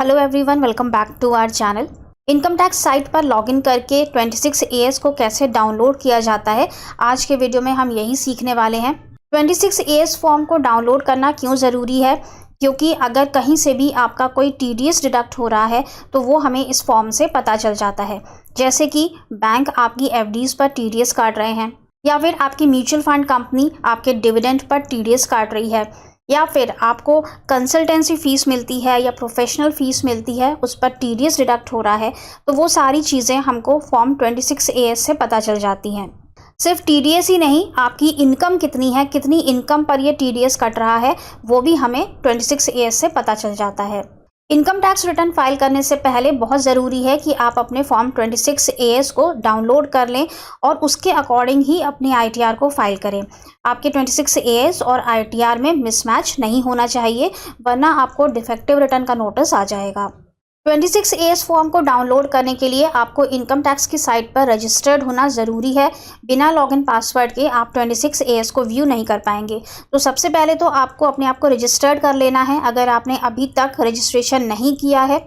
Hello everyone, welcome back to our channel. Income tax site पर login करके 26AS को कैसे डाउनलोड किया जाता है, आज के वीडियो में हम यही सीखने वाले हैं। 26AS फॉर्म को डाउनलोड करना क्यों ज़रूरी है? क्योंकि अगर कहीं से भी आपका कोई TDS डिडक्ट हो रहा है तो वो हमें इस फॉर्म से पता चल जाता है। जैसे कि बैंक आपकी FDs पर TDS काट रहे हैं, या फिर आपकी म्यूचुअल फंड कंपनी आपके डिविडेंड पर TDS काट रही है, या फिर आपको कंसल्टेंसी फ़ीस मिलती है या प्रोफेशनल फ़ीस मिलती है, उस पर TDS डिडक्ट हो रहा है, तो वो सारी चीज़ें हमको फॉर्म 26AS से पता चल जाती हैं। सिर्फ TDS ही नहीं, आपकी इनकम कितनी है, कितनी इनकम पर ये TDS कट रहा है, वो भी हमें 26AS से पता चल जाता है। इनकम टैक्स रिटर्न फाइल करने से पहले बहुत ज़रूरी है कि आप अपने फॉर्म 26AS को डाउनलोड कर लें और उसके अकॉर्डिंग ही अपनी ITR को फाइल करें। आपके 26AS और ITR में मिसमैच नहीं होना चाहिए, वरना आपको डिफेक्टिव रिटर्न का नोटिस आ जाएगा। 26AS फॉर्म को डाउनलोड करने के लिए आपको इनकम टैक्स की साइट पर रजिस्टर्ड होना ज़रूरी है। बिना लॉगिन पासवर्ड के आप 26AS को व्यू नहीं कर पाएंगे। तो सबसे पहले तो आपको अपने आप को रजिस्टर्ड कर लेना है, अगर आपने अभी तक रजिस्ट्रेशन नहीं किया है।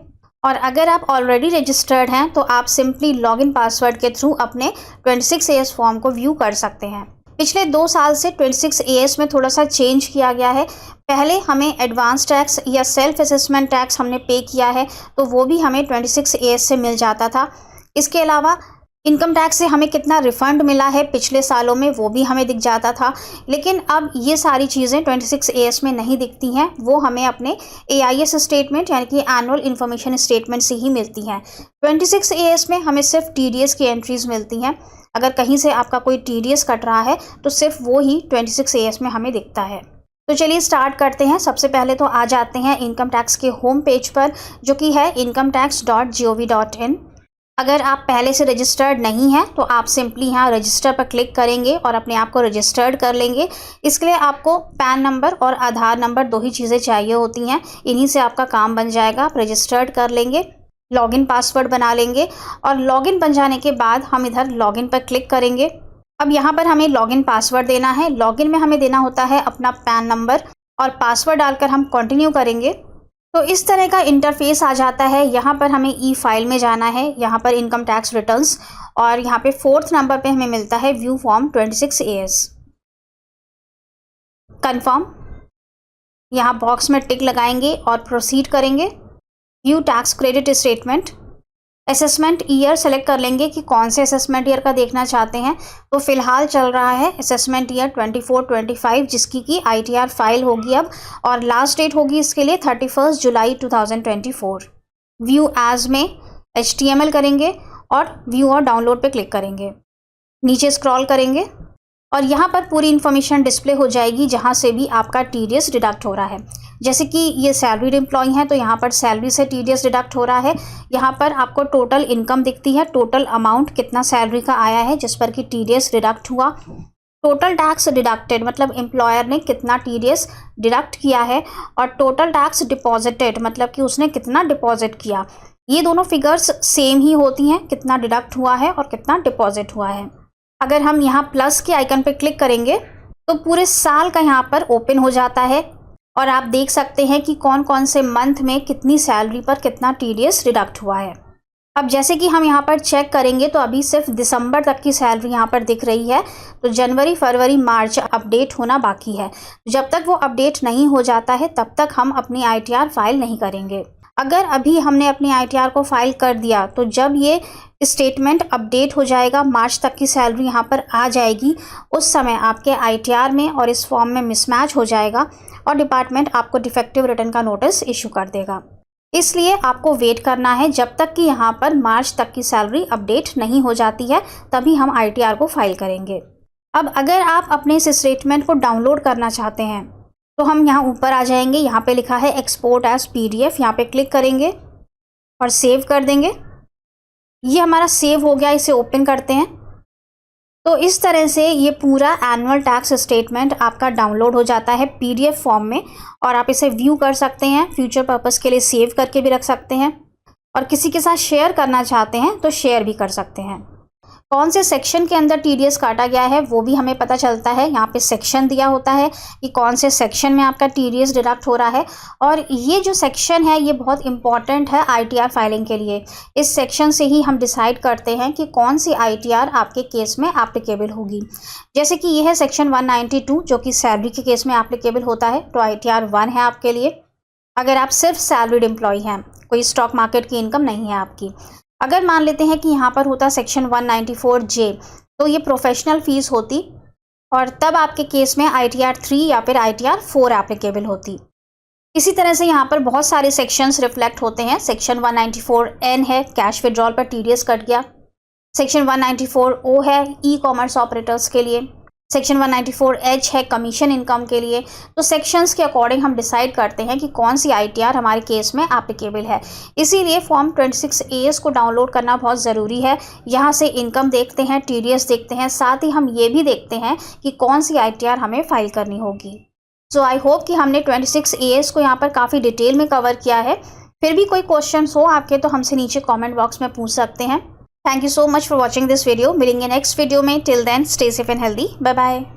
और अगर आप ऑलरेडी रजिस्टर्ड हैं तो आप सिंपली लॉगिन पासवर्ड के थ्रू अपने 26AS फॉर्म को व्यू कर सकते हैं। पिछले 2 साल से 26AS में थोड़ा सा चेंज किया गया है। पहले हमें एडवांस टैक्स या सेल्फ असेसमेंट टैक्स हमने पे किया है तो वो भी हमें 26AS से मिल जाता था। इसके अलावा इनकम टैक्स से हमें कितना रिफ़ंड मिला है पिछले सालों में, वो भी हमें दिख जाता था। लेकिन अब ये सारी चीज़ें 26AS में नहीं दिखती हैं, वो हमें अपने AIS स्टेटमेंट यानी कि एनुअल इन्फॉर्मेशन स्टेटमेंट से ही मिलती हैं। 26AS में हमें सिर्फ TDS की एंट्रीज़ मिलती हैं। अगर कहीं से आपका कोई TDS कट रहा है तो सिर्फ वो ही 26AS में हमें दिखता है। तो चलिए स्टार्ट करते हैं। सबसे पहले तो आ जाते हैं इनकम टैक्स के होम पेज पर, जो कि है incometax.gov.in। अगर आप पहले से रजिस्टर्ड नहीं हैं तो आप सिंपली यहाँ रजिस्टर पर क्लिक करेंगे और अपने आप को रजिस्टर्ड कर लेंगे। इसके लिए आपको पैन नंबर और आधार नंबर 2 ही चीज़ें चाहिए होती हैं, इन्हीं से आपका काम बन जाएगा। आप रजिस्टर्ड कर लेंगे, लॉगिन पासवर्ड बना लेंगे और लॉगिन बन जाने के बाद हम इधर लॉगिन पर क्लिक करेंगे। अब यहाँ पर हमें लॉगिन पासवर्ड देना है। लॉगिन में हमें देना होता है अपना पैन नंबर और पासवर्ड डालकर हम कंटिन्यू करेंगे। तो इस तरह का इंटरफेस आ जाता है। यहाँ पर हमें ई फाइल में जाना है, यहाँ पर इनकम टैक्स रिटर्न्स, और यहाँ पे 4th नंबर पे हमें मिलता है व्यू फॉर्म 26AS। कंफर्म, यहाँ बॉक्स में टिक लगाएंगे और प्रोसीड करेंगे। View tax credit statement, assessment year select कर लेंगे कि कौन से असेसमेंट ईयर का देखना चाहते हैं। तो फिलहाल चल रहा है असेसमेंट ईयर 24-25, जिसकी की ITR फाइल होगी अब, और लास्ट डेट होगी इसके लिए 31 जुलाई 2024। व्यू एज में HTML करेंगे और व्यू और डाउनलोड पे क्लिक करेंगे। नीचे स्क्रॉल करेंगे और यहाँ पर पूरी इन्फॉर्मेशन डिस्प्ले हो जाएगी जहाँ से भी आपका TDS डिडक्ट हो रहा है। जैसे कि ये सैलरीड एम्प्लॉय हैं तो यहाँ पर सैलरी से TDS डिडक्ट हो रहा है। यहाँ पर आपको टोटल इनकम दिखती है, टोटल अमाउंट कितना सैलरी का आया है जिस पर कि TDS डिडक्ट हुआ। टोटल टैक्स डिडक्टेड मतलब एम्प्लॉयर ने कितना TDS डिडक्ट किया है, और टोटल टैक्स डिपॉजिटेड मतलब कि उसने कितना डिपॉजिट किया। ये दोनों फिगर्स सेम ही होती हैं, कितना डिडक्ट हुआ है और कितना डिपॉजिट हुआ है। अगर हम यहाँ प्लस के आइकन पर क्लिक करेंगे तो पूरे साल का यहाँ पर ओपन हो जाता है और आप देख सकते हैं कि कौन कौन से मंथ में कितनी सैलरी पर कितना TDS डिडक्ट हुआ है। अब जैसे कि हम यहाँ पर चेक करेंगे तो अभी सिर्फ दिसंबर तक की सैलरी यहाँ पर दिख रही है, तो जनवरी, फरवरी, मार्च अपडेट होना बाकी है। जब तक वो अपडेट नहीं हो जाता है तब तक हम अपनी ITR फाइल नहीं करेंगे। अगर अभी हमने अपनी ITR को फाइल कर दिया तो जब ये स्टेटमेंट अपडेट हो जाएगा, मार्च तक की सैलरी यहाँ पर आ जाएगी, उस समय आपके ITR में और इस फॉर्म में मिसमैच हो जाएगा और डिपार्टमेंट आपको डिफेक्टिव रिटर्न का नोटिस इशू कर देगा। इसलिए आपको वेट करना है जब तक कि यहाँ पर मार्च तक की सैलरी अपडेट नहीं हो जाती है, तभी हम ITR को फाइल करेंगे। अब अगर आप अपने इस स्टेटमेंट को डाउनलोड करना चाहते हैं तो हम यहाँ ऊपर आ जाएंगे, यहाँ पे लिखा है एक्सपोर्ट एज PDF, यहाँ पे क्लिक करेंगे और सेव कर देंगे। ये हमारा सेव हो गया, इसे ओपन करते हैं। तो इस तरह से ये पूरा एनुअल टैक्स स्टेटमेंट आपका डाउनलोड हो जाता है PDF फॉर्म में, और आप इसे व्यू कर सकते हैं, फ्यूचर पर्पस के लिए सेव करके भी रख सकते हैं, और किसी के साथ शेयर करना चाहते हैं तो शेयर भी कर सकते हैं। कौन से सेक्शन के अंदर टीडीएस काटा गया है वो भी हमें पता चलता है। यहाँ पे सेक्शन दिया होता है कि कौन से सेक्शन में आपका टीडीएस डिडक्ट हो रहा है, और ये जो सेक्शन है ये बहुत इंपॉर्टेंट है आईटीआर फाइलिंग के लिए। इस सेक्शन से ही हम डिसाइड करते हैं कि कौन सी आईटीआर आपके केस में एप्लीकेबल होगी। जैसे कि ये है सेक्शन 192 जो कि सैलरी के केस में एप्लीकेबल होता है, तो आईटीआर 1 है आपके लिए। अगर आप सिर्फ सैलरीड एम्प्लॉय हैं, कोई स्टॉक मार्केट की इनकम नहीं है आपकी। अगर मान लेते हैं कि यहाँ पर होता सेक्शन 194J, तो ये प्रोफेशनल फीस होती और तब आपके केस में आईटीआर 3 या फिर आईटीआर 4 एप्लीकेबल होती। इसी तरह से यहाँ पर बहुत सारे सेक्शंस रिफ्लेक्ट होते हैं। सेक्शन 194N है, कैश विड्रॉल पर टीडीएस कट गया। सेक्शन 194O है ई कॉमर्स ऑपरेटर्स के लिए। सेक्शन 194H है कमीशन इनकम के लिए। तो सेक्शंस के अकॉर्डिंग हम डिसाइड करते हैं कि कौन सी आईटीआर हमारे केस में एप्लीकेबल है। इसीलिए फॉर्म 26AS को डाउनलोड करना बहुत ज़रूरी है। यहाँ से इनकम देखते हैं, टीडीएस देखते हैं, साथ ही हम ये भी देखते हैं कि कौन सी आईटीआर हमें फाइल करनी होगी। सो आई होप कि हमने 26AS को यहाँ पर काफ़ी डिटेल में कवर किया है। फिर भी कोई क्वेश्चन हो आपके तो हमसे नीचे कॉमेंट बॉक्स में पूछ सकते हैं। Thank you so much for watching this video. मिलेंगे नेक्स्ट वीडियो में। Till then, stay safe and healthy. Bye bye.